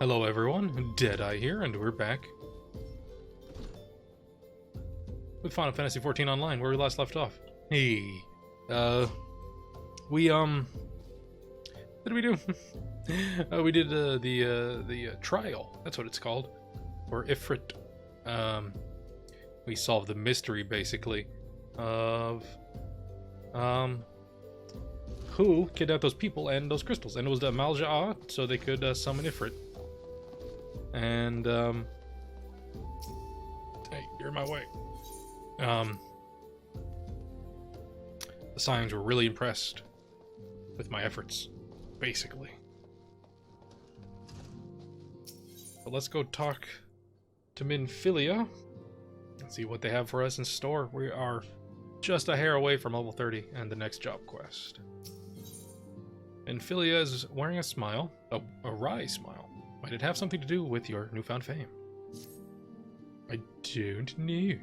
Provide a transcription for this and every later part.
Hello everyone, DeadEye here, and we're back with Final Fantasy XIV Online, where we last left off. Hey, what did we do? We did the trial, that's what it's called, or Ifrit. We solved the mystery, basically, of, who kidnapped those people and those crystals, and it was the Malja'a, so they could summon Ifrit. And, hey, you're in my way. The Scions were really impressed with my efforts, basically. But let's go talk to Minfilia and see what they have for us in store. We are just a hair away from level 30 and the next job quest. Minfilia is wearing a smile, a wry smile. Might it have something to do with your newfound fame? I don't know.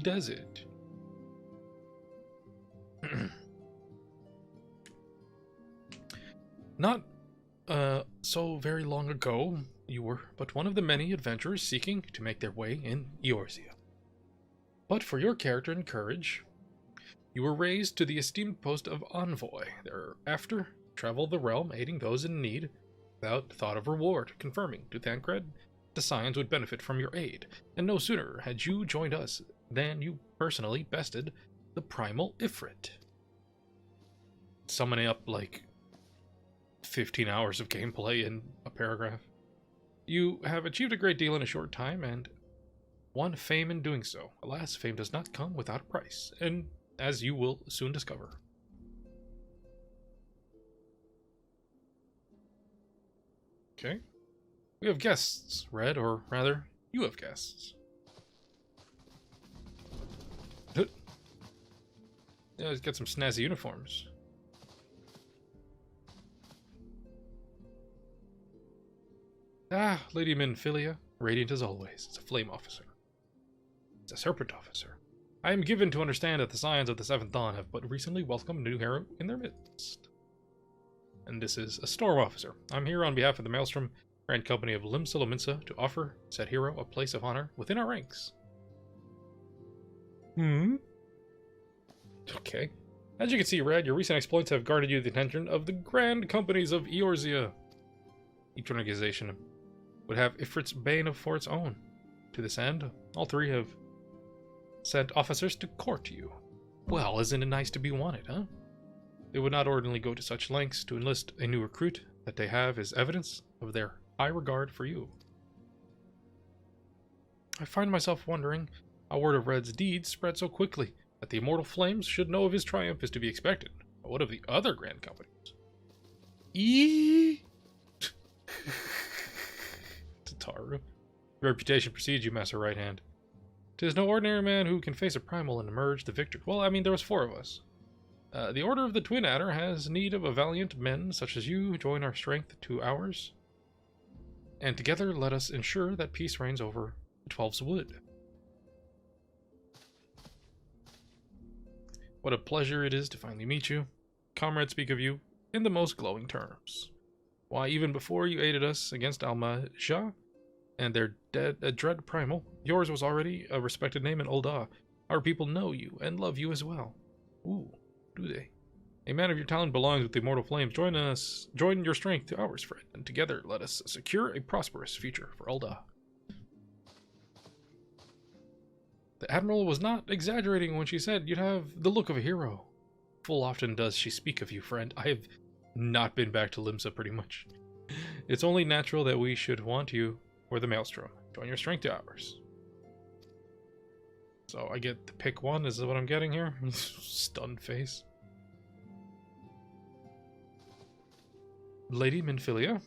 Does it? Not so very long ago, you were but one of the many adventurers seeking to make their way in Eorzea. But for your character and courage, you were raised to the esteemed post of envoy. Thereafter, travel the realm, aiding those in need, without thought of reward, confirming to Thancred the Scions would benefit from your aid. And no sooner had you joined us than you personally bested the primal Ifrit. Summoning up like 15 hours of gameplay in a paragraph. You have achieved a great deal in a short time and won fame in doing so. Alas, fame does not come without a price, and as you will soon discover. Okay. We have guests, Red, or rather, you have guests. Yeah, let's get some snazzy uniforms. Ah, Lady Minfilia, radiant as always. It's a flame officer. It's a serpent officer. I am given to understand that the Scions of the Seventh Dawn have but recently welcomed a new hero in their midst. And this is a storm officer. I'm here on behalf of the Maelstrom Grand Company of Limsa to offer said hero a place of honor within our ranks. Okay. As you can see, Red, your recent exploits have garnered you the attention of the Grand Companies of Eorzea. Each organization would have Ifrit's bane for its own. To this end, all three have sent officers to court you. Well, isn't it nice to be wanted, huh? They would not ordinarily go to such lengths to enlist a new recruit. That they have is evidence of their high regard for you. I find myself wondering how word of Red's deeds spread so quickly. That the immortal flames should know of his triumph is to be expected. But what of the other grand companies? Tataru. Reputation precedes you, Master Right Hand. 'Tis no ordinary man who can face a primal and emerge the victor. Well, I mean, there was 4 of us. The Order of the Twin Adder has need of a valiant men such as you who join our strength to ours. And together let us ensure that peace reigns over the Twelve's Wood. What a pleasure it is to finally meet you. Comrades speak of you in the most glowing terms. Why, even before you aided us against Al-Majah and their dread primal, yours was already a respected name in Ul'dah. Our people know you and love you as well. Ooh, do they? A man of your talent belongs with the immortal flames. Join your strength to ours, friend, and together let us secure a prosperous future for Ul'dah. The Admiral was not exaggerating when she said you'd have the look of a hero. Full often does she speak of you, friend. I have not been back to Limsa pretty much. It's only natural that we should want you for the Maelstrom. Join your strength to ours. So I get to pick one, is what I'm getting here? Stunned face. Lady Minfilia.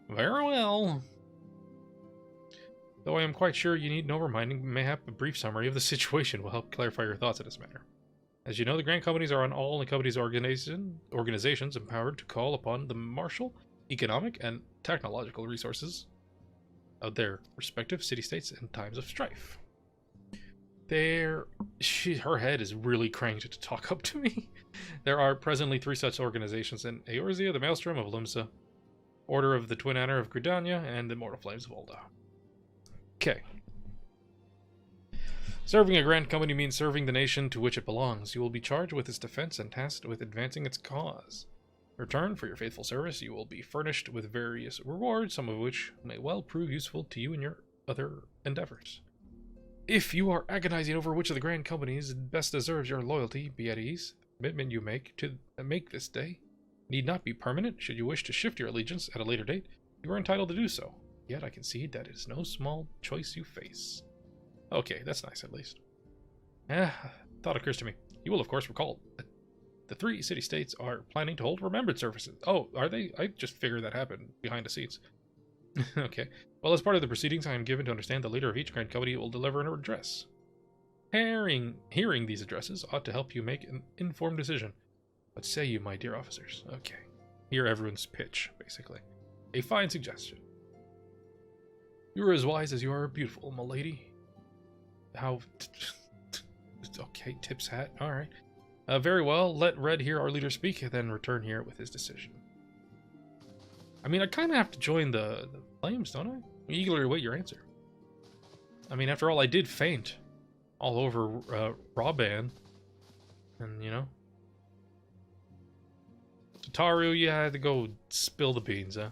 Very well. Though I am quite sure you need no reminding, mayhap a brief summary of the situation will help clarify your thoughts in this matter. As you know, the Grand Companies are on all the companies' organizations empowered to call upon the martial, economic, and technological resources of their respective city-states in times of strife. Her head is really cranked to talk up to me. There are presently 3 such organizations in Eorzea, the Maelstrom of Limsa, Order of the Twin Honor of Gridania, and the Immortal Flames of Ulda. Okay. Serving a grand company means serving the nation to which it belongs. You will be charged with its defense and tasked with advancing its cause. In return for your faithful service, you will be furnished with various rewards, some of which may well prove useful to you in your other endeavors. If you are agonizing over which of the grand companies best deserves your loyalty, be at ease. The commitment you make this day need not be permanent. Should you wish to shift your allegiance at a later date, you are entitled to do so. Yet I concede that it is no small choice you face. Okay, that's nice at least. Thought occurs to me. You will of course recall that the 3 city-states are planning to hold remembrance services. Oh, are they? I just figured that happened behind the scenes. Okay. Well, as part of the proceedings, I am given to understand the leader of each grand company will deliver an address. Hearing these addresses ought to help you make an informed decision. What say you, my dear officers? Okay. Hear everyone's pitch, basically. A fine suggestion. You are as wise as you are beautiful, my lady. How... Okay, tip's hat. Alright. Very well. Let Red hear our leader speak, and then return here with his decision. I mean, I kind of have to join the flames, don't I? Eagerly await your answer. I mean, after all, I did faint all over Raban. And, you know. Tataru, you had to go spill the beans, huh?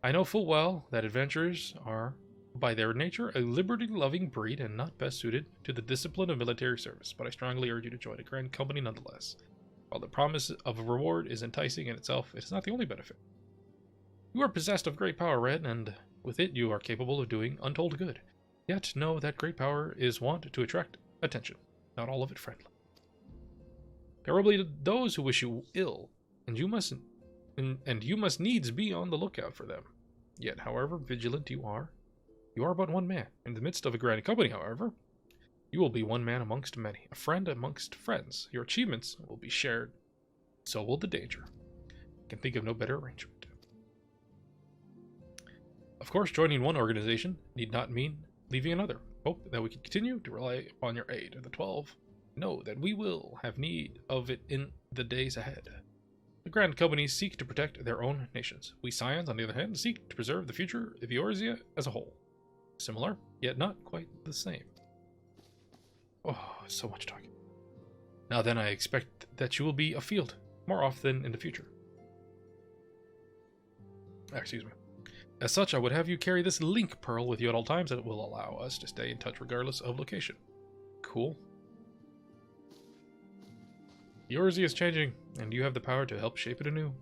I know full well that adventurers are, by their nature, a liberty-loving breed and not best suited to the discipline of military service, but I strongly urge you to join a grand company nonetheless. While the promise of a reward is enticing in itself, it is not the only benefit. You are possessed of great power, Red, and with it you are capable of doing untold good. Yet know that great power is wont to attract attention, not all of it friendly. Terribly to those who wish you ill, and you must needs be on the lookout for them. Yet, however vigilant you are but one man. In the midst of a grand company, however, you will be one man amongst many, a friend amongst friends. Your achievements will be shared, so will the danger. I can think of no better arrangement. Of course, joining one organization need not mean leaving another. Hope that we can continue to rely upon your aid. The 12 know that we will have need of it in the days ahead. The grand companies seek to protect their own nations. We Scions, on the other hand, seek to preserve the future of Eorzea as a whole. Similar, yet not quite the same. Oh, so much talking. Now then, I expect that you will be afield more often in the future. Excuse me. As such, I would have you carry this link pearl with you at all times, and it will allow us to stay in touch regardless of location. Cool. Eorzea is changing, and you have the power to help shape it anew.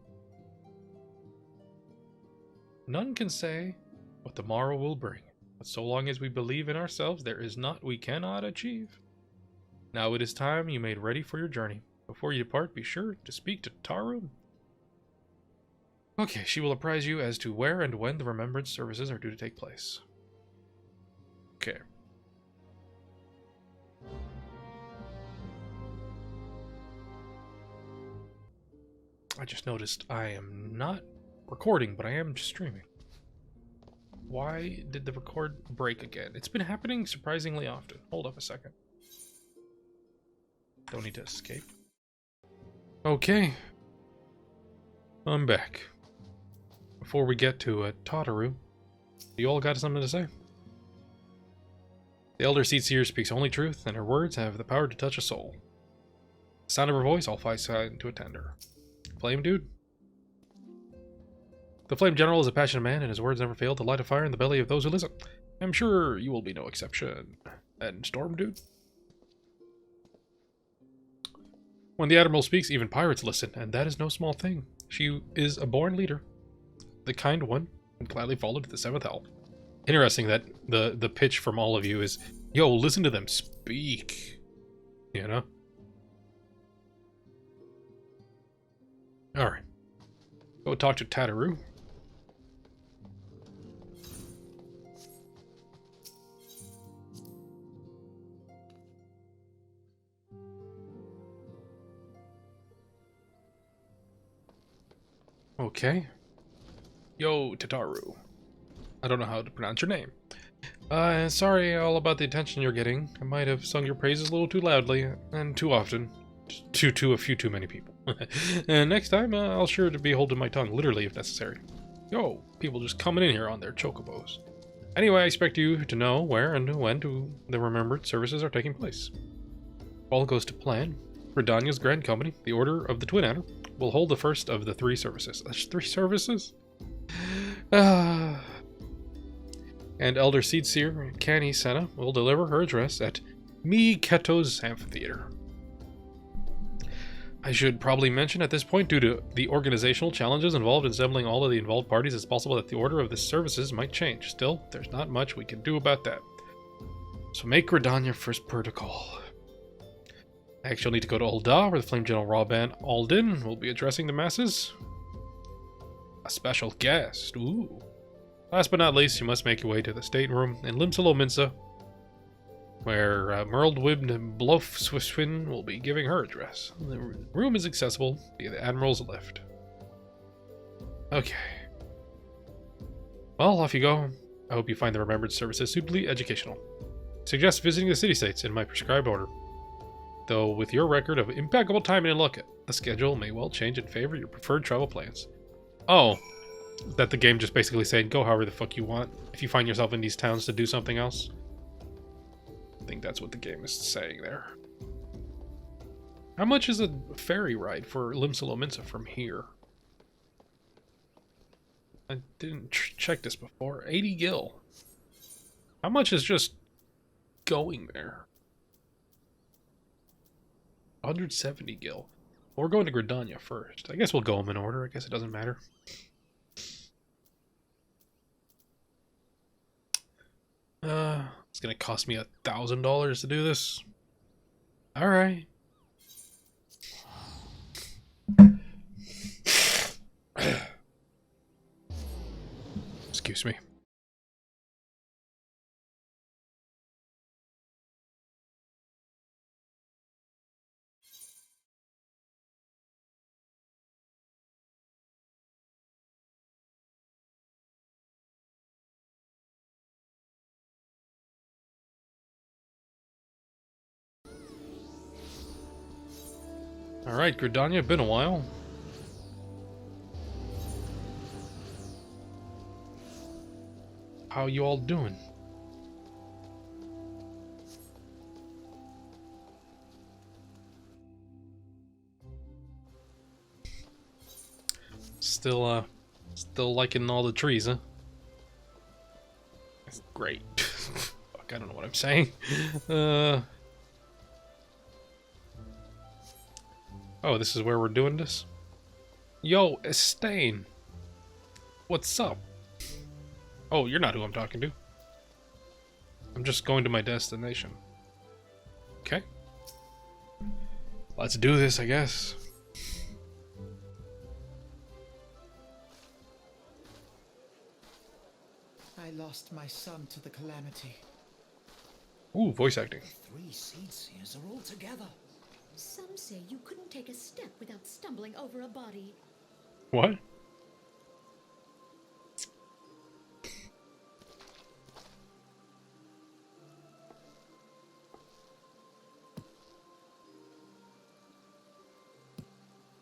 None can say what tomorrow will bring, but so long as we believe in ourselves, there is naught we cannot achieve. Now it is time you made ready for your journey. Before you depart, be sure to speak to Taru. Okay, she will apprise you as to where and when the remembrance services are due to take place. Okay. I just noticed I am not recording, but I am streaming. Why did the record break again? It's been happening surprisingly often. Hold up a second. Don't need to escape. Okay. I'm back. Before we get to Tataru, you all got something to say? The Elder Seer speaks only truth, and her words have the power to touch a soul. The sound of her voice, all five sign to attend her. Flame dude? The Flame General is a passionate man, and his words never fail to light a fire in the belly of those who listen. I'm sure you will be no exception. And Storm dude? When the Admiral speaks, even pirates listen, and that is no small thing. She is a born leader. The kind one, and gladly followed to the 7th Hell. Interesting that the pitch from all of you is, yo, listen to them speak. You know? Alright. Go talk to Tataru. Okay. Yo, Tataru. I don't know how to pronounce your name. Sorry all about the attention you're getting. I might have sung your praises a little too loudly and too often. a few too many people. And next time, I'll sure to be holding my tongue, literally if necessary. Yo, people just coming in here on their chocobos. Anyway, I expect you to know where and when the remembered services are taking place. If all goes to plan, Redania's Grand Company, the Order of the Twin Adder, will hold the first of the 3 services. That's 3 services? And Elder Seedseer Canny Senna will deliver her address at Mi Keto's Amphitheater. I should probably mention at this point, due to the organizational challenges involved in assembling all of the involved parties, it's possible that the order of the services might change. Still, there's not much we can do about that. So make Redania first protocol. I actually need to go to Ul'dah, where the Flame General Raban Alden will be addressing the masses. A special guest, ooh. Last but not least, you must make your way to the stateroom in Limsalo Minsa, where Merldwib Blofswin will be giving her address. The room is accessible via the Admiral's lift. Okay. Well, off you go. I hope you find the remembered services suitably educational. Suggest visiting the city-states in my prescribed order. Though with your record of impeccable timing and luck, the schedule may well change in favor of your preferred travel plans. Oh, that the game just basically saying go however the fuck you want if you find yourself in these towns to do something else. I think that's what the game is saying there. How much is a ferry ride for Limsalo Minsa from here? I didn't check this before. 80 gil. How much is just going there? 170 gil. Well, we're going to Gridania first. I guess we'll go them in order. I guess it doesn't matter. It's gonna cost me $1,000 to do this. All right. Excuse me. Alright, Gridania, been a while. How you all doing? Still liking all the trees, huh? That's great. Fuck, I don't know what I'm saying. Oh, this is where we're doing this? Yo, Estain. What's up? Oh, you're not who I'm talking to. I'm just going to my destination. Okay. Let's do this, I guess. I lost my son to the calamity. Ooh, voice acting. 3 Seedseers are all together. Some say you couldn't take a step without stumbling over a body. What?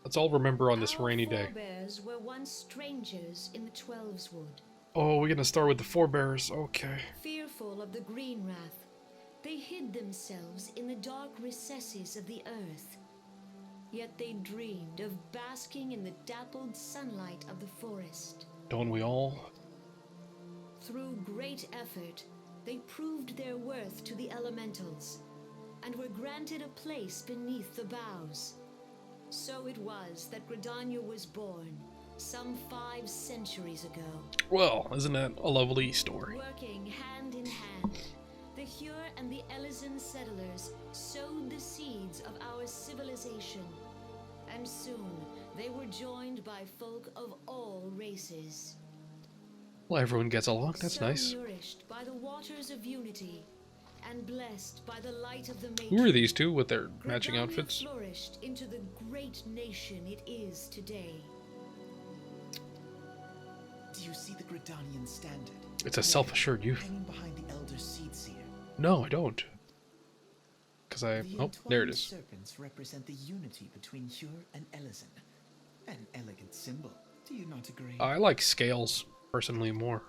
Let's all remember on this rainy day. Our forebears were once strangers in the Twelveswood. Oh, we're gonna start with the forebears. Okay. Fearful of the green wrath, they hid themselves in the dark recesses of the earth. Yet they dreamed of basking in the dappled sunlight of the forest. Don't we all? Through great effort, they proved their worth to the elementals, and were granted a place beneath the boughs. So it was that Gridania was born, some 5 centuries ago. Well, isn't that a lovely story? Working hand in hand, the Hure and the Elysian settlers sowed the seeds of our civilization, and soon they were joined by folk of all races. Well, everyone gets along. That's so nice. Nourished by the waters of unity, and blessed by the light of the Who are these two with their matching Gridania outfits? flourished into the great nation it is today. Do you see the Gridanian standard? It's a self-assured youth. Hanging behind the Elder Seedseer. No, I don't. because I... The Oh, there it entwined is. serpents represent the unity between Hyur and Elysin. An elegant symbol. Do you not agree? I like scales, personally, more.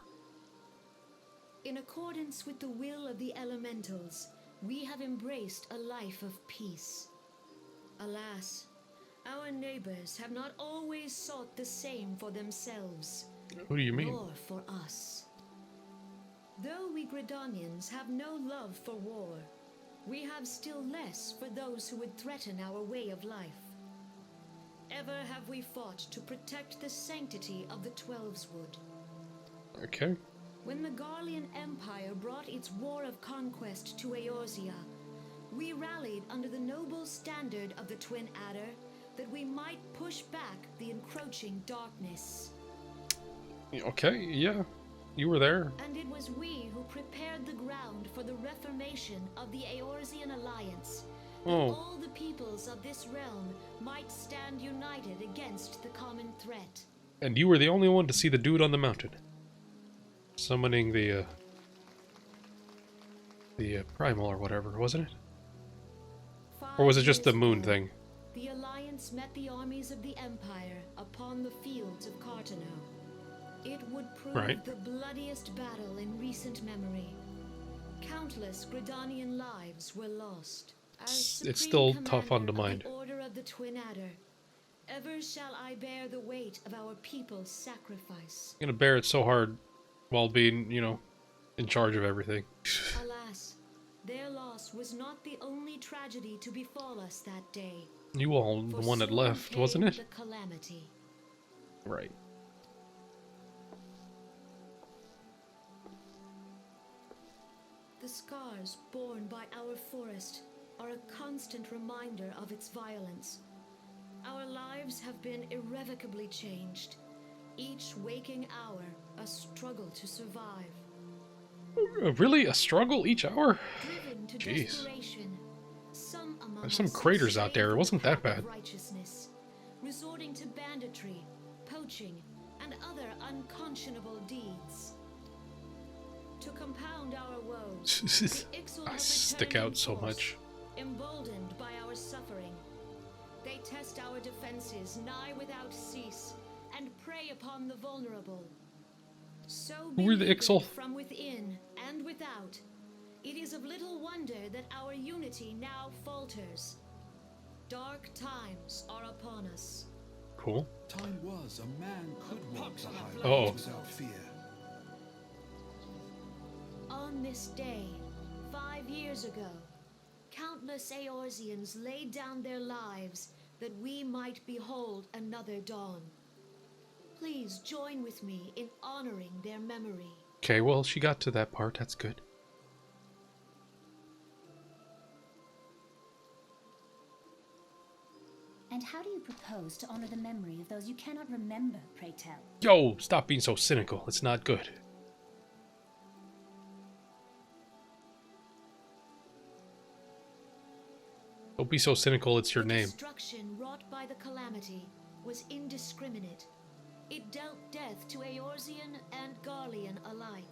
In accordance with the will of the elementals, we have embraced a life of peace. Alas, our neighbors have not always sought the same for themselves, What do you mean? nor for us. Though we Gridanians have no love for war, we have still less for those who would threaten our way of life. Ever have we fought to protect the sanctity of the Twelveswood. Okay. When the Garlean Empire brought its war of conquest to Eorzea, we rallied under the noble standard of the Twin Adder that we might push back the encroaching darkness. Okay, yeah. You were there. And it was we who prepared the ground for the reformation of the Eorzean Alliance, that all the peoples of this realm might stand united against the common threat. And you were the only one to see the dude on the mountain. Summoning the primal or whatever, wasn't it? Or was it just the moon thing? The Alliance met the armies of the Empire upon the fields of Cartano. It would prove the bloodiest battle in recent memory. Countless Gridanian lives were lost. As It's Supreme still tough on the Commander mind. of the Order of the Twin Adder, ever shall I bear the weight of our people's sacrifice. I'm gonna bear it so hard while being, you know, in charge of everything. Alas, their loss was not the only tragedy to befall us that day. You all the For one that soon left, came wasn't it? The calamity. Right. The scars borne by our forest are a constant reminder of its violence. Our lives have been irrevocably changed. Each waking hour, a struggle to survive. Really? A struggle each hour? Driven to Jeez. desperation, some among There's some us craters out there. It strayed wasn't from the that path of bad. righteousness, resorting to banditry, poaching, and other unconscionable deeds. To compound our woes, the Ixal I have stick returned in out so force, much. emboldened by our suffering. They test our defenses nigh without cease, and prey upon the vulnerable. So Who are the beleaguered Ixal? from within and without, it is of little wonder that our unity now falters. Dark times are upon us. Cool. Time was a man could walk the highways Oh. without fear. On this day, 5 years ago, countless Eorzeans laid down their lives that we might behold another dawn. Please join with me in honoring their memory. Okay, well, she got to that part. That's good. And how do you propose to honor the memory of those you cannot remember, pray tell? Yo, stop being so cynical. It's not good. Don't be so cynical, it's your The name. destruction wrought by the calamity was indiscriminate. It dealt death to Eorzean and Garlean alike.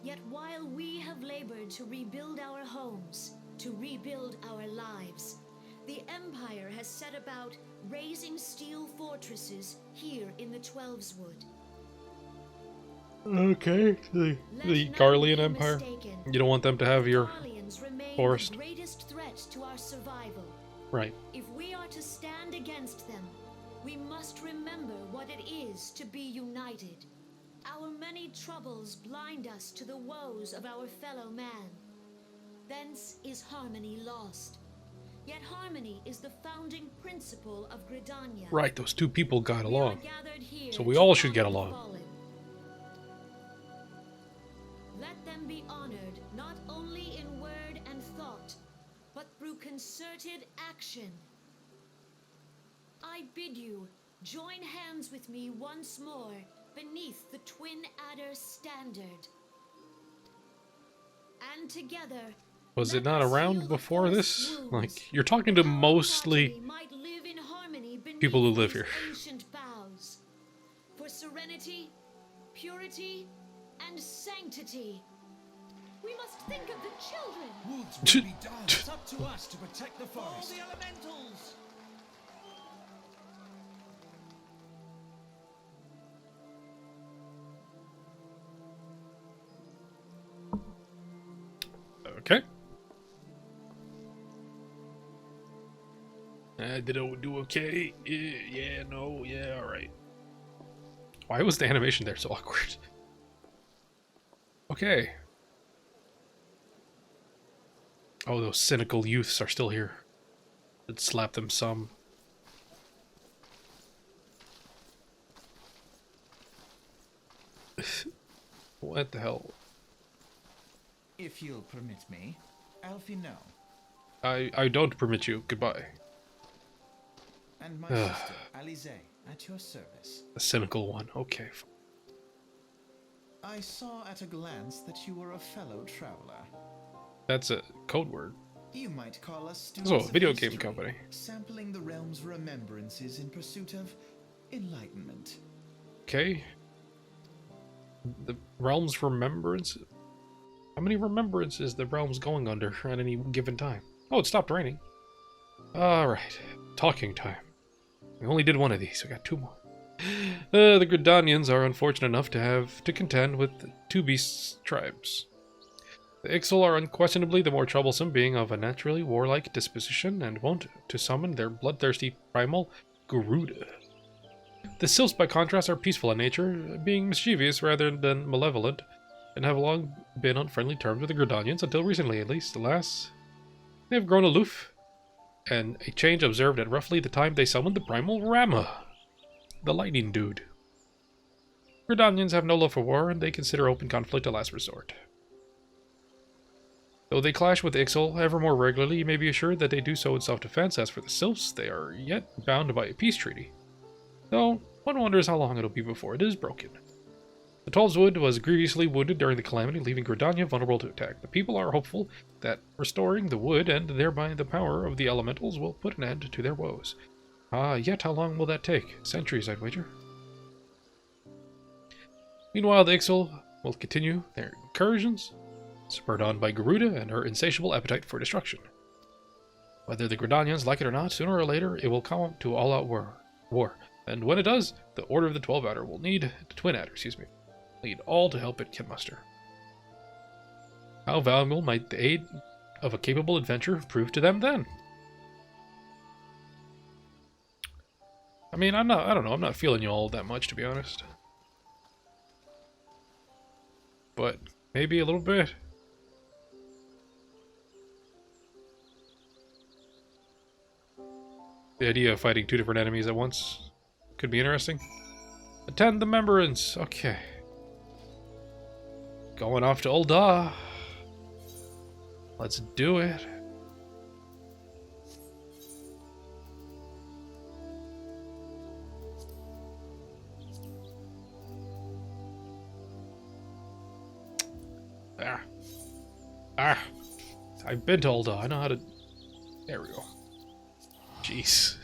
Yet while we have labored to rebuild our homes, to rebuild our lives, the Empire has set about raising steel fortresses here in the Twelveswood. Okay, the Let none Garlean be Empire. mistaken. You don't want them to have your... Garleans remain forest. the greatest threat to our survival. Right. If we are to stand against them, we must remember what it is to be united. Our many troubles blind us to the woes of our fellow man. Thence is harmony lost. Yet harmony is the founding principle of Gridania. Right, those two people got We are along. gathered here So we to all should get honor the along. fallen. Let them be honored not only in word and thought, but through concerted action. I bid you join hands with me once more beneath the Twin Adder standard. And together, Was it let not us around heal the before forest this? wounds. Like, you're talking to Our mostly... progeny might live in harmony beneath people who live these here. ancient boughs. For serenity, purity, and sanctity. We must think of the children. Woods will be done. It's up to us to protect the forest. All the elementals! Okay. Did it do okay? Yeah, no, yeah, alright. Why was the animation there so awkward? Okay. Oh, those cynical youths are still here. Let's slap them some. What the hell? If you'll permit me, Alfie, no. I don't permit you. Goodbye. And my sister, Alize, at your service. The cynical one. Okay. I saw at a glance that you were a fellow traveler. That's a code word. You might call us students Oh, of video game history, company. sampling the realm's remembrances in pursuit of enlightenment. Okay. The realm's remembrance. How many remembrances the realm's going under at any given time? Oh, it stopped raining. Alright. Talking time. We only did one of these. We got two more. The Gridanians are unfortunate enough to have to contend with two beast tribes. The Ixal are unquestionably the more troublesome, being of a naturally warlike disposition and wont to summon their bloodthirsty primal Garuda. The Sylphs, by contrast, are peaceful in nature, being mischievous rather than malevolent, and have long been on friendly terms with the Gridanians, until recently at least. Alas, they have grown aloof, and a change observed at roughly the time they summoned the primal Rama, the lightning dude. Gridanians have no love for war, and they consider open conflict a last resort. Though they clash with Ixal ever more regularly, you may be assured that they do so in self-defense. As for the Sylphs, they are yet bound by a peace treaty. Though, one wonders how long it'll be before it is broken. The Tollswood was grievously wounded during the calamity, leaving Gridania vulnerable to attack. The people are hopeful that restoring the wood, and thereby the power of the elementals, will put an end to their woes. Yet how long will that take? Centuries, I'd wager. Meanwhile, the Ixal will continue their incursions, spurred on by Garuda and her insatiable appetite for destruction. Whether the Gridanians like it or not, sooner or later it will come to all-out war. And when it does, the Order of the 12 Adder will need all to help it can muster. How valuable might the aid of a capable adventurer prove to them then? I mean, I don't know, I'm not feeling you all that much, to be honest. But maybe a little bit. The idea of fighting two different enemies at once could be interesting. Attend the remembrance. Okay. Going off to Ul'dah. Let's do it. I've been to Ul'dah. I know how to... There we go. Jeez.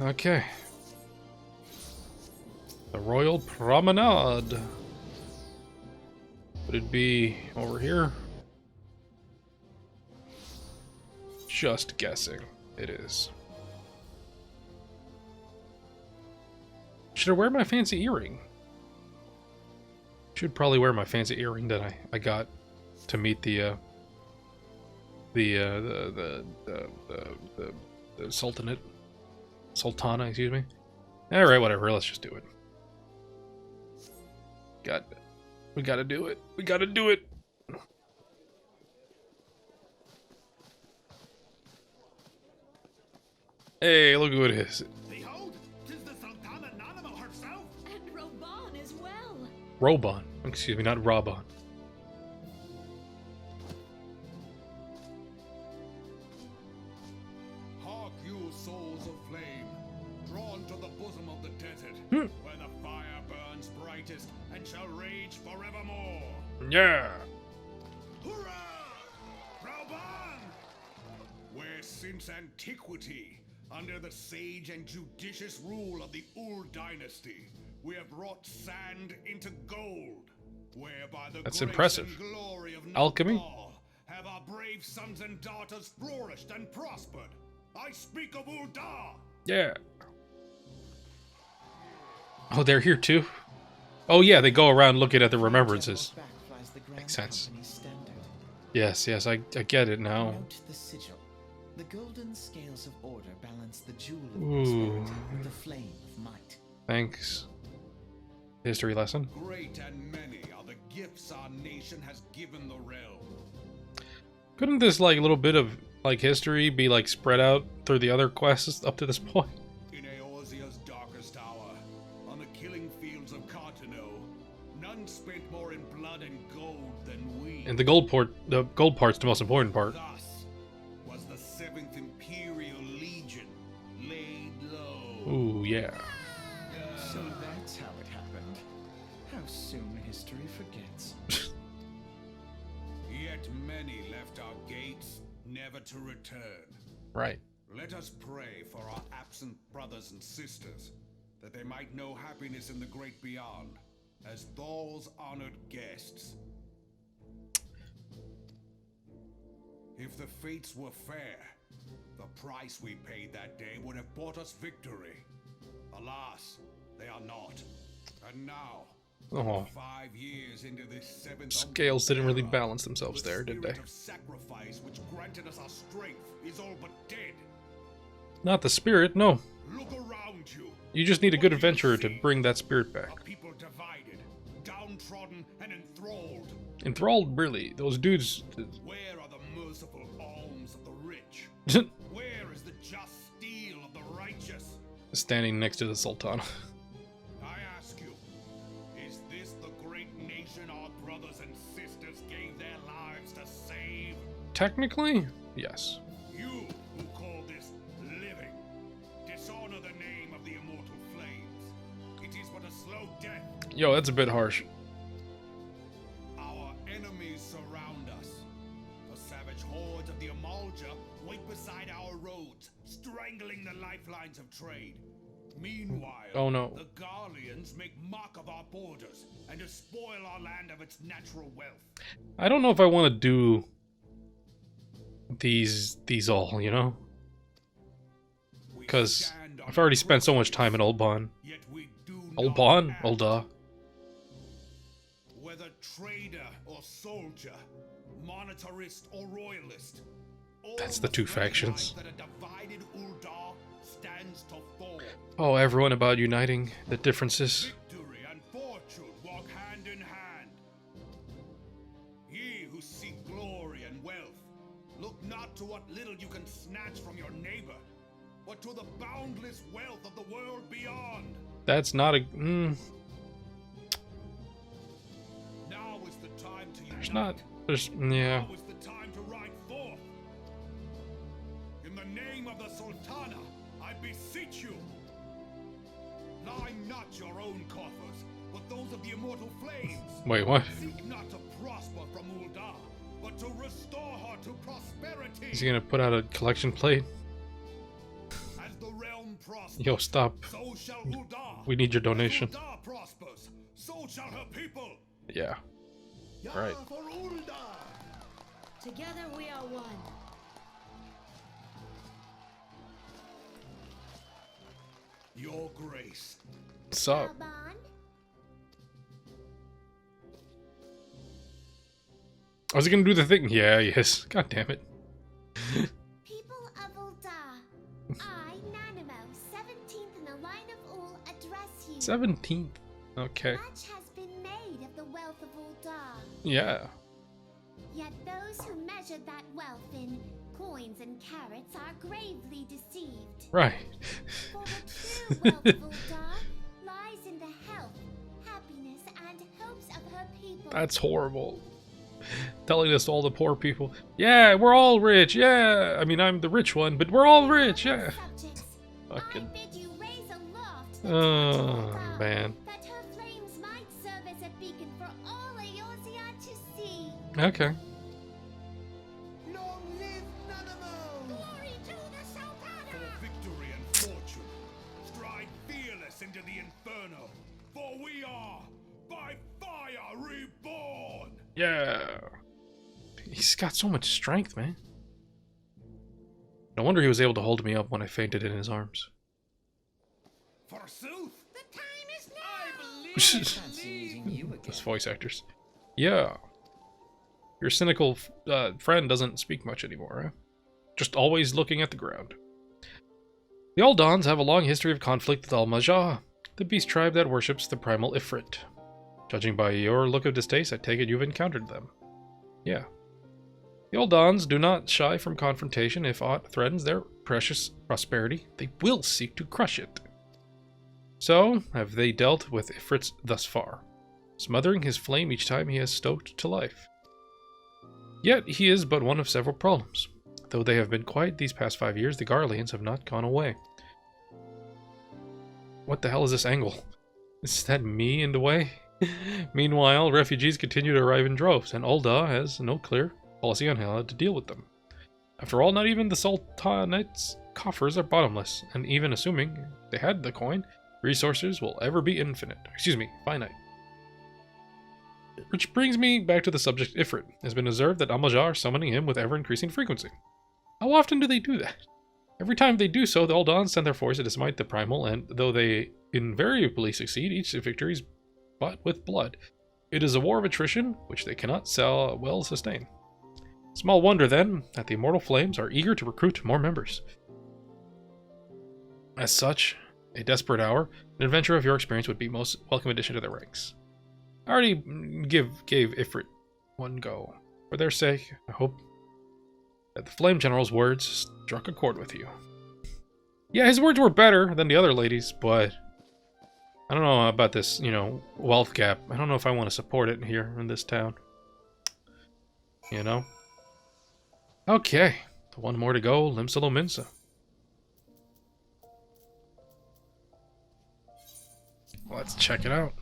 Okay. The Royal Promenade. Would it be over here? Just guessing. It is. Should I wear my fancy earring? Should probably wear my fancy earring that I got to meet the Sultana, excuse me. All right, whatever. Let's just do it. We gotta do it. We gotta do it. Hey, look who it is. Behold, 'tis the Sultana Nanamo herself! And Roban as well. Roban. Excuse me, not Raban. Hark you, souls of flame, drawn to the bosom of the desert, where the fire burns bright greatest and shall rage forevermore. Yeah. Hurrah! Brauban! Where since antiquity, under the sage and judicious rule of the Ul dynasty, we have wrought sand into gold, whereby the That's grace impressive. and glory of Alchemy? Nagpal have our brave sons and daughters flourished and prospered. I speak of Ul'dah! Yeah. Oh, they're here too? Oh yeah, they go around looking at the remembrances. Back flies the Grand Makes sense. Company's standard. Yes, yes, I get it now. Note the sigil. The golden scales of order balance the jewel of Ooh. prosperity with the flame of might. Thanks. History lesson. Great and many are the gifts our nation has given the realm. Couldn't this like little bit of like history be like spread out through the other quests up to this point? In Eorzea's darkest hour, on the killing fields of Cartano, none spent more in blood and gold than we. And the gold part's the most important part. Thus was the 7th Imperial Legion laid low. Ooh, yeah. So that's how it happened. How soon history forgets. Yet many left our gates, never to return. Right. Let us pray for our absent brothers and sisters, that they might know happiness in the great beyond, as Thal's honored guests. If the fates were fair, the price we paid that day would have bought us victory. Alas, they are not. And now, Oh, 5 years into this 7th scales didn't really era, balance themselves the there, did they? spirit of sacrifice which granted us our strength is all but dead. Not the spirit, no. Look around you. You just need a good adventurer to bring that spirit back. A people divided, downtrodden, and enthralled. Enthralled, really. Those dudes. Where are the merciful alms of the rich? Where is the just steel of the righteous? Standing next to the Sultana. I ask you, is this the great nation our brothers and sisters gave their lives to save? Technically, yes. You who call this living, dishonor the name of the immortal flames. It is but a slow death. Yo, that's a bit harsh. Our enemies surround us. The savage hordes of the Amalja wait beside our roads, strangling the lifelines of trade. Meanwhile, Oh, no. the Garleans make mock of our borders and despoil our land of its natural wealth. I don't know if I want to do these all, you know? We Because stand on I've already the spent so much truth, time in Olban. yet we do Olban? not act. Olda. Whether trader or soldier, monetarist or royalist, all That's the two must recognize factions. that a divided Ul'dah stands to fall. Oh, everyone about uniting the differences. Victory and fortune walk hand in hand. Ye who seek glory and wealth, look not to what little you can snatch from your neighbor, but to the boundless wealth of the world beyond. That's not a... Now is the time to unite. There's not... There's... Yeah. Now is the time to ride forth. In the name of the Sultana, I beseech you. Line not your own coffers, but those of the immortal flames. Wait, what? Seek not to prosper from Ul'dah, but to restore her to prosperity. Is he gonna put out a collection plate? As the realm prospers, Yo, stop. so shall Ul'dah. We need your As donation. Ul'dah prospers, so shall her people. Yeah. Right. For Ul'dah. Together we are one. Your grace. What's up? Alban? I was gonna do the thing. Yeah, yes. God damn it. People of Ul'dah, I, Nanimo, 17th in the line of Ul, address you. 17th. Okay. Much has been made of the wealth of Ul'dah, Yeah. yet those who measure that wealth in coins and carats are gravely deceived. Right. For the true wealth of Ul'dah lies in the health, happiness, and hopes of her people. That's horrible. Telling this to all the poor people. Yeah, we're all rich. Yeah. I mean, I'm the rich one, but we're all rich. Yeah. Subjects, Fucking... I bid you raise aloft the Oh, torch of Ul'dah, man. that her flames might beacon for all Eorzea to see. Okay. Long live Nanamo! Glory to the Sultana! For victory and fortune, stride fearless into the inferno, for we are, by fire, reborn! Yeah. He's got so much strength, man. No wonder he was able to hold me up when I fainted in his arms. Forsooth! The time is now! I fancy meeting you again. Those voice actors. Yeah. Your cynical friend doesn't speak much anymore, huh? Just always looking at the ground. The Aldans have a long history of conflict with Al-Majah, the beast tribe that worships the primal Ifrit. Judging by your look of distaste, I take it you've encountered them. Yeah. The Aldans do not shy from confrontation. If aught threatens their precious prosperity, they will seek to crush it. So, have they dealt with Ifrits thus far, smothering his flame each time he has stoked to life. Yet, he is but one of several problems. Though they have been quiet these past 5 years, the Garleans have not gone away. What the hell is this angle? Is that me in the way? Meanwhile, refugees continue to arrive in droves, and Ul'dah has no clear policy on how to deal with them. After all, not even the Sultanate's coffers are bottomless, and even assuming they had the coin, resources will ever be finite. Which brings me back to the subject Ifrit. It has been observed that Al-Majah are summoning him with ever-increasing frequency. How often do they do that? Every time they do so, the Aldans send their forces to smite the primal, and though they invariably succeed, each victory is bought with blood. It is a war of attrition, which they cannot well sustain. Small wonder, then, that the Immortal Flames are eager to recruit more members. As such, a desperate hour, an adventure of your experience would be most welcome addition to their ranks. I already gave Ifrit one go. For their sake, I hope that the Flame General's words struck a chord with you. Yeah, his words were better than the other ladies, but I don't know about this, wealth gap. I don't know if I want to support it here in this town. Okay, one more to go, Limsa Lominsa. Let's check it out.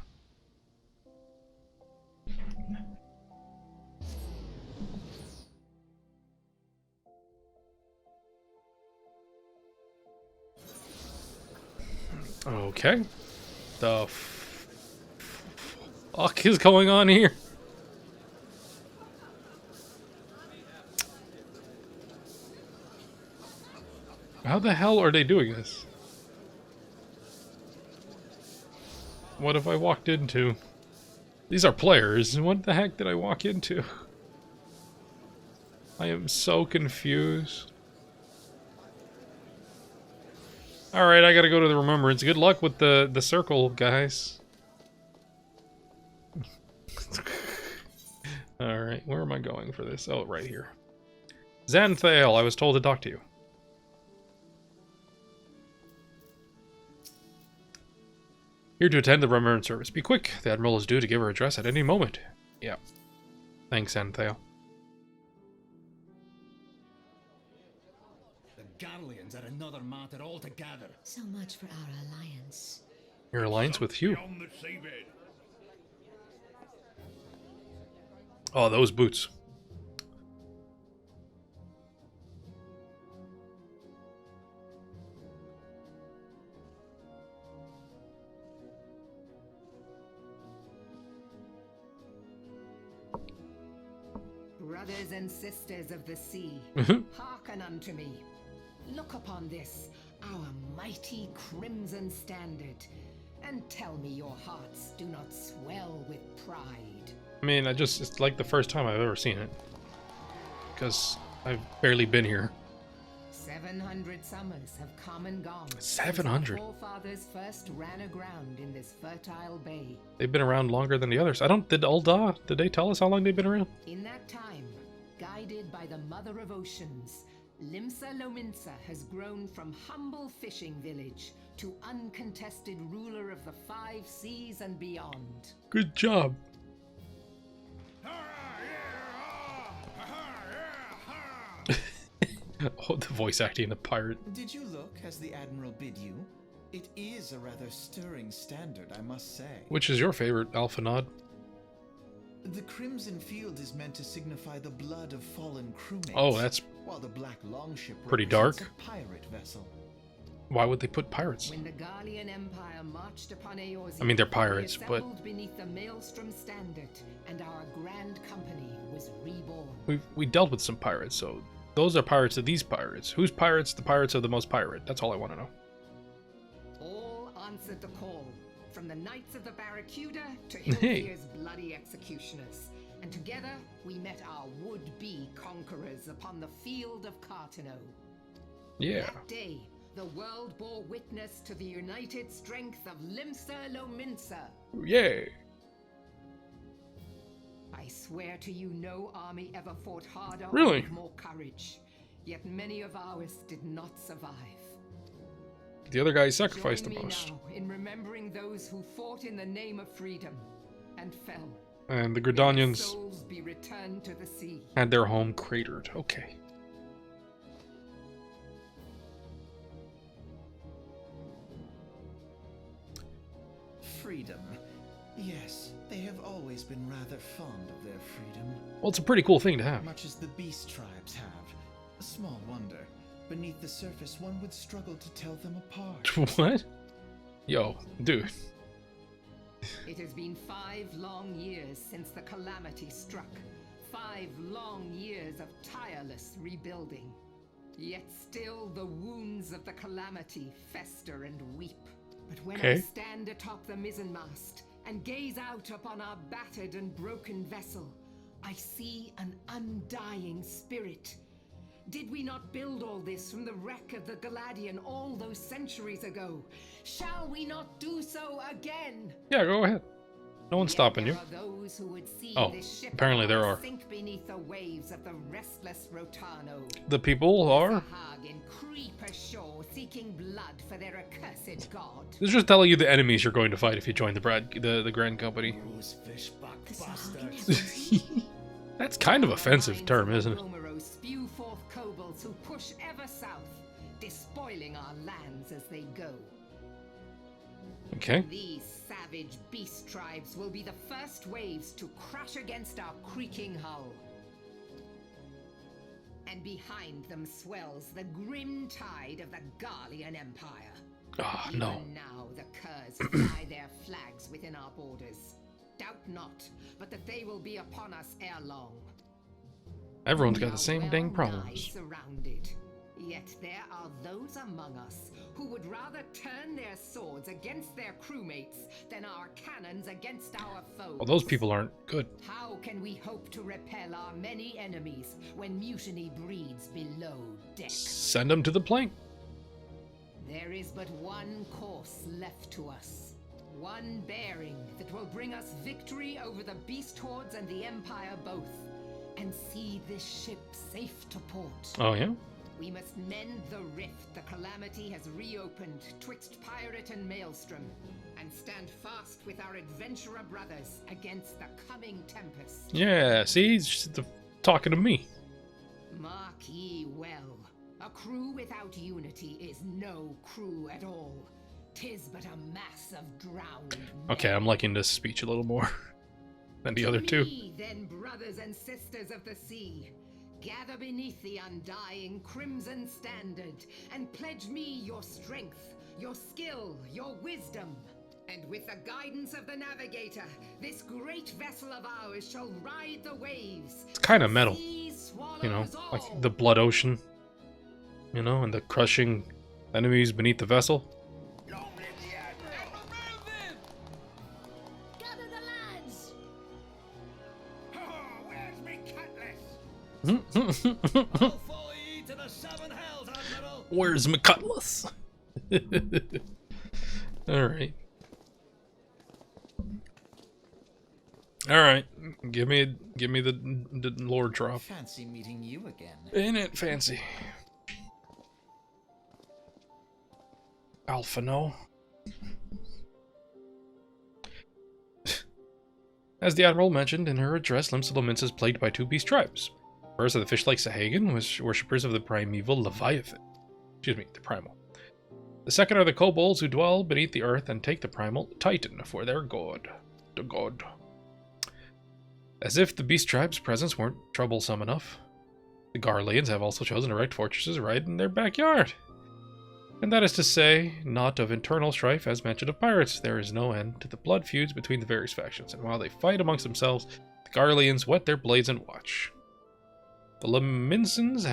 Okay. The fuck is going on here? How the hell are they doing this? What have I walked into? These are players. What the heck did I walk into? I am so confused. Alright, I gotta go to the Remembrance. Good luck with the circle, guys. Alright, where am I going for this? Oh, right here. Xanthael, I was told to talk to you. Here to attend the Remembrance service. Be quick, the Admiral is due to give her address at any moment. Yeah. Thanks, Xanthael. The Garleans are another matter altogether. So much for our alliance. Your alliance with you. Beyond the seabed. Oh, those boots. Brothers and sisters of the sea, hearken unto me. Look upon this, our mighty crimson standard, and tell me your hearts do not swell with pride. I mean, it's like the first time I've ever seen it. Because I've barely been here. 700 summers have come and gone. 700? Since our forefathers first ran aground in this fertile bay. They've been around longer than the others. Did Ul'dah, did they tell us how long they've been around? In that time, guided by the Mother of Oceans, Limsa Lominsa has grown from humble fishing village to uncontested ruler of the 5 seas and beyond. Good job. Oh, the voice acting, the pirate. Did you look as the Admiral bid you? It is a rather stirring standard, I must say. Which is your favorite, Alphanod? The crimson field is meant to signify the blood of fallen crewmates. Oh, that's while the black longship pretty represents dark. a pirate vessel. Why would they put pirates? When the Garlean Empire marched upon Eorzea, I mean, they're pirates, we but assembled beneath the Maelstrom standard, and our grand company was reborn. we dealt with some pirates, so those are pirates of these pirates. Who's pirates? The pirates of the most pirate. That's all I want to know. All answered the call, from the Knights of the Barracuda to Hey. Hilfir's bloody executioners. And together we met our would-be conquerors upon the field of Cartano. Yeah. That day, the world bore witness to the united strength of Limsa Lominsa. Yay. I swear to you, no army ever fought harder Really? or with more courage. Yet many of ours did not survive. The other guy sacrificed Join the me most. now in remembering those who fought in the name of freedom and fell. And the May their Gridanians souls be returned to the sea. had their home cratered. Okay. Freedom. Yes, they have always been rather fond of their freedom. Well, it's a pretty cool thing to have. Much as the beast tribes have. Small wonder. Beneath the surface, one would struggle to tell them apart. What? Yo, dude. It has been 5 long years since the calamity struck. 5 long years of tireless rebuilding. Yet still the wounds of the calamity fester and weep. But when I Okay. stand atop the mizzenmast and gaze out upon our battered and broken vessel, I see an undying spirit. Did we not build all this from the wreck of the Galadian all those centuries ago? Shall we not do so again? Yeah, go ahead. No one's Yet stopping you. there are those who would see Oh, this ship apparently of there ours are. sink beneath the waves of the restless Rotano. The people are. Hagen creep ashore seeking blood for their accursed god. This is just telling you the enemies you're going to fight if you join the Grand Company. Bruce Fishbuck The bastards. That's kind of offensive term, isn't it? Romero spew forth kobolds who push ever south, despoiling our lands as they go. Okay. These savage beast tribes will be the first waves to crash against our creaking hull. And behind them swells the grim tide of the Garlean Empire. Ah, Even no. now the Curs fly their flags within our borders. Doubt not, but that they will be upon us ere long. Everyone's We got the are same well dang nigh problems. surrounded. Yet there are those among us who would rather turn their swords against their crewmates than our cannons against our foes. Well, those people aren't good. How can we hope to repel our many enemies when mutiny breeds below deck? Send them to the plank. There is but one course left to us. One bearing that will bring us victory over the beast hordes and the Empire both, and see this ship safe to port. Oh, yeah? We must mend the rift the calamity has reopened twixt pirate and maelstrom, and stand fast with our adventurer brothers against the coming tempest. Yeah, see? He's just talking to me. Mark ye well, a crew without unity is no crew at all. 'Tis but a mass of drowned men. Okay, I'm liking this speech a little more than the other two. Me, then, brothers and sisters of the sea, gather beneath the undying crimson standard, and pledge me your strength, your skill, your wisdom. And with the guidance of the navigator, this great vessel of ours shall ride the waves. It's kind of metal, Sea swallows you know, all. like the blood ocean, you know, and the crushing enemies beneath the vessel. Long live the Admiral. Gather the lads! Oh, where's me cutlass? I'll follow ye to the 7 hells, Admiral. Where's my cutlass? Alright. Alright. Give me the lore drop. Fancy meeting you again. Ain't it fancy? Alpha no. As the Admiral mentioned in her address, Limsa is plagued by 2 beast tribes. First are the fish like Sahagan, worshippers of the primeval Leviathan. Excuse me, the primal. The second are the kobolds who dwell beneath the earth and take the primal Titan for their god. The god. As if the beast tribe's presence weren't troublesome enough, the Garleans have also chosen to erect fortresses right in their backyard. And that is to say, not of internal strife as mentioned of pirates. There is no end to the blood feuds between the various factions, and while they fight amongst themselves, the Garleans whet their blades and watch. The Leminsons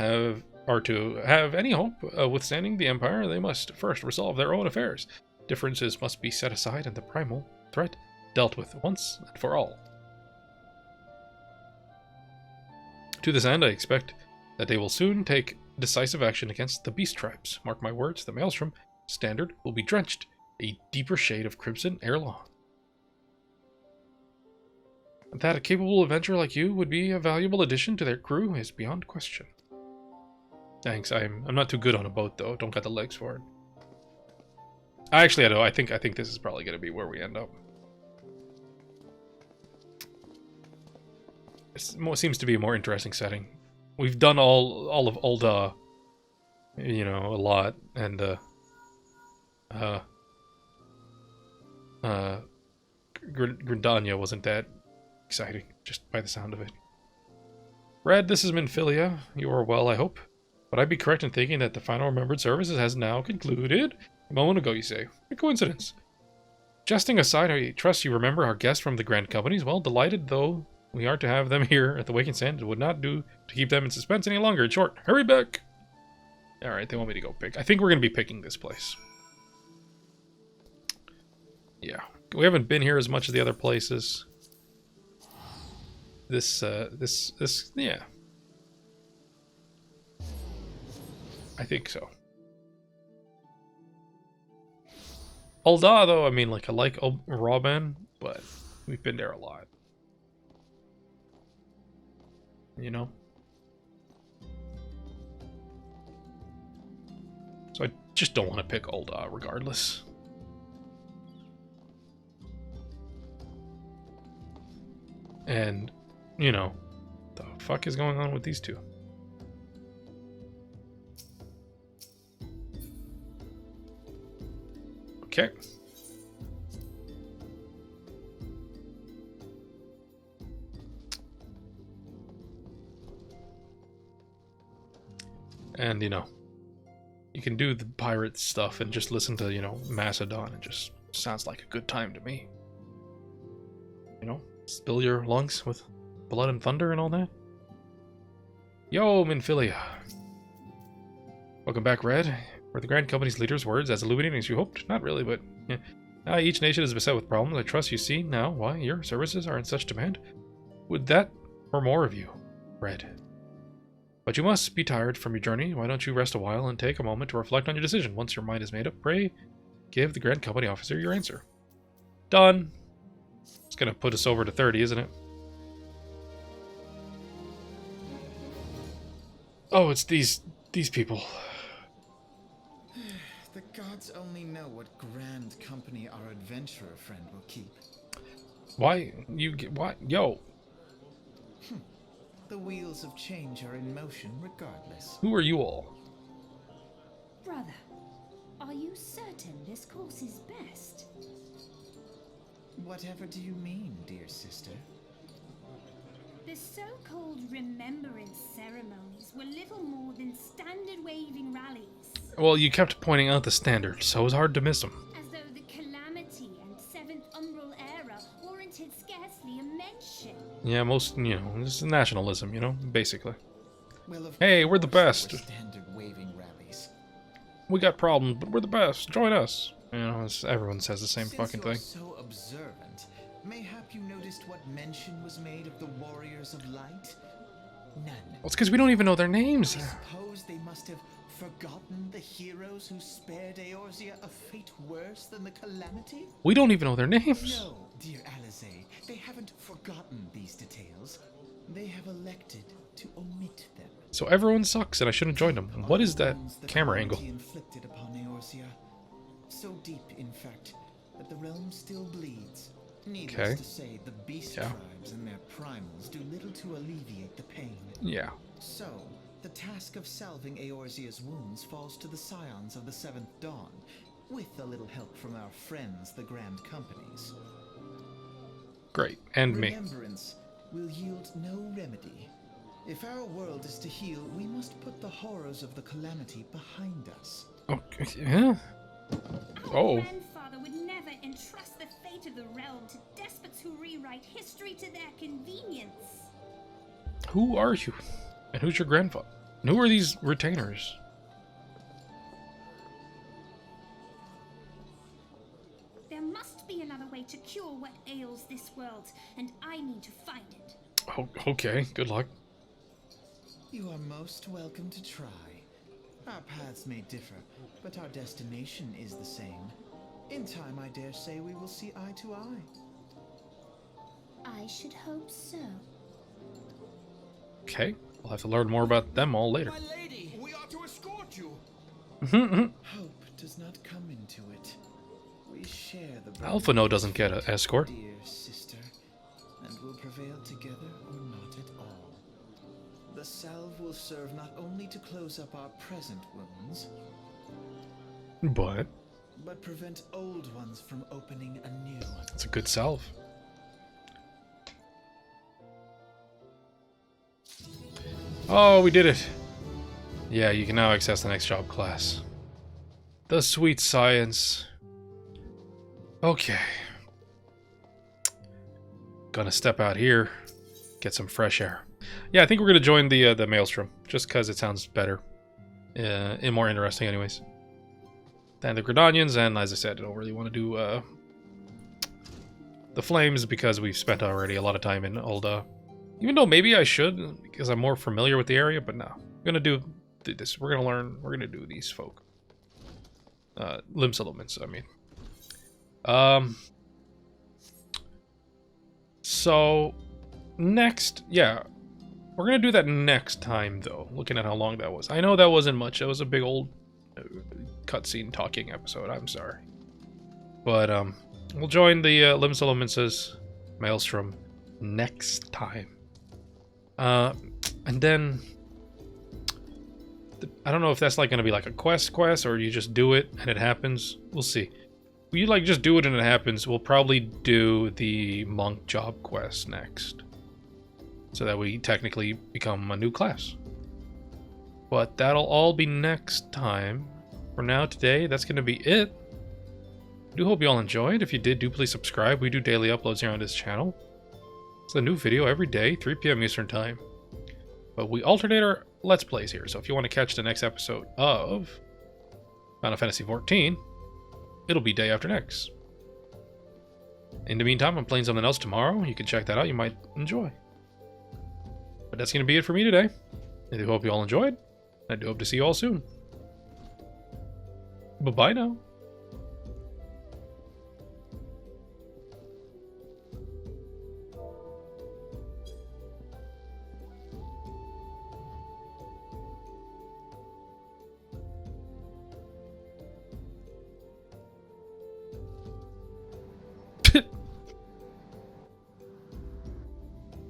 are to have any hope of withstanding the Empire, they must first resolve their own affairs. Differences must be set aside and the primal threat dealt with once and for all. To this end, I expect that they will soon take decisive action against the beast tribes. Mark my words, the Maelstrom standard will be drenched a deeper shade of crimson ere long. That a capable adventurer like you would be a valuable addition to their crew is beyond question. Thanks, I'm not too good on a boat though, don't got the legs for it. Actually, I don't. I think this is probably going to be where we end up. It seems to be a more interesting setting. We've done all of Ul'dah, you know, a lot, and Gridania wasn't that exciting, just by the sound of it. Red, this is Minfilia. You are well, I hope. Would I be correct in thinking that the final remembered services has now concluded? A moment ago, you say. A coincidence. Jesting aside, I trust you remember our guests from the Grand Companies. Well, delighted though we are to have them here at the Waking Sand, it would not do to keep them in suspense any longer. In short, hurry back! Alright, they want me to go pick. I think we're going to be picking this place. Yeah. We haven't been here as much as the other places. This, yeah. I think so. Ul'dah, though, I mean, like, I like Robin, but we've been there a lot. You know? So I just don't want to pick Ul'dah regardless. And, you know, the fuck is going on with these two? Okay. And, you know, you can do the pirate stuff and just listen to, you know, Macedon. It just sounds like a good time to me. You know, spill your lungs with blood and thunder and all that. Yo, Minfilia. Welcome back, Red. Were the Grand Company's leaders' words as illuminating as you hoped? Not really, but yeah. Now each nation is beset with problems. I trust you see now why your services are in such demand. Would that or more of you, Red? But you must be tired from your journey. Why don't you rest a while and take a moment to reflect on your decision? Once your mind is made up, pray give the Grand Company officer your answer. Done. It's gonna put us over to 30, isn't it? Oh, it's these people. The gods only know what grand company our adventurer friend will keep. Why you get what? Yo. The wheels of change are in motion regardless. Who are you all? Brother, are you certain this course is best? Whatever do you mean, dear sister? The so-called remembrance ceremonies were little more than standard waving rallies. Well, you kept pointing out the standards, so it was hard to miss them. As though the Calamity and Seventh Umbral Era warranted scarcely a mention. Yeah, most, you know, this is nationalism, you know, basically. Well, hey, we're the best. Standard waving rallies. We got problems, but we're the best. Join us. You know, everyone says the same fucking thing. So observant, mayhap you noticed what mention was made of the Warriors of Light? None. Well, it's because we don't even know their names. I suppose they must have forgotten the heroes who spared Eorzea a fate worse than the Calamity? We don't even know their names. No, dear Alizé, they haven't forgotten these details. They have elected to omit them. So everyone sucks and I shouldn't join them. What is that camera angle? Inflicted upon Eorzea. So deep, in fact, that the realm still bleeds. Needless to say, the beast tribes and their primals do little to alleviate the pain. Yeah. So, the task of salving Eorzea's wounds falls to the scions of the Seventh Dawn, with a little help from our friends, the Grand Companies. Great. And me. Remembrance, will yield no remedy. If our world is to heal, we must put the horrors of the calamity behind us. Okay, yeah. Our grandfather would never entrust the fate of the realm to despots who rewrite history to their convenience. Who are you? And who's your grandfather? And who are these retainers? There must be another way to cure what ails this world, and I need to find it. Oh, okay, good luck. You are most welcome to try. Our paths may differ, but our destination is the same. In time, I dare say we will see eye to eye. I should hope so. Okay, we'll have to learn more about them all later. My lady, we are to escort you. Hope does not come into it. We share the burden. Alpha No doesn't get an escort. Dear sister, and will prevail together or not at all. The salve will serve not only to close up our present wounds, But prevent old ones from opening anew. it's a good salve. Oh, we did it. Yeah, you can now access the next job class. The sweet science. Okay. Gonna step out here, get some fresh air. Yeah, I think we're gonna join the Maelstrom, just because it sounds better. And more interesting anyways. Than the Gridanians, and as I said, I don't really want to do the Flames because we've spent already a lot of time in Ul'dah. Even though maybe I should, because I'm more familiar with the area, but no. I'm gonna do this. We're gonna learn, we're gonna do these folk. Limb settlements, I mean. So, next, yeah. We're gonna do that next time, though, looking at how long that was. I know that wasn't much. That was a big old cutscene talking episode. I'm sorry. But, we'll join the Limb Settlements' Maelstrom next time. And then... I don't know if that's like gonna be like a quest, or you just do it and it happens. We'll see. If you like just do it and it happens, we'll probably do the monk job quest next. So that we technically become a new class. But that'll all be next time. For now, today, that's going to be it. I do hope you all enjoyed. If you did, do please subscribe. We do daily uploads here on this channel. It's a new video every day, 3 p.m. Eastern Time. But we alternate our Let's Plays here. So if you want to catch the next episode of Final Fantasy XIV, it'll be day after next. In the meantime, I'm playing something else tomorrow. You can check that out. You might enjoy. But that's going to be it for me today. I do hope you all enjoyed. I do hope to see you all soon. Bye-bye now.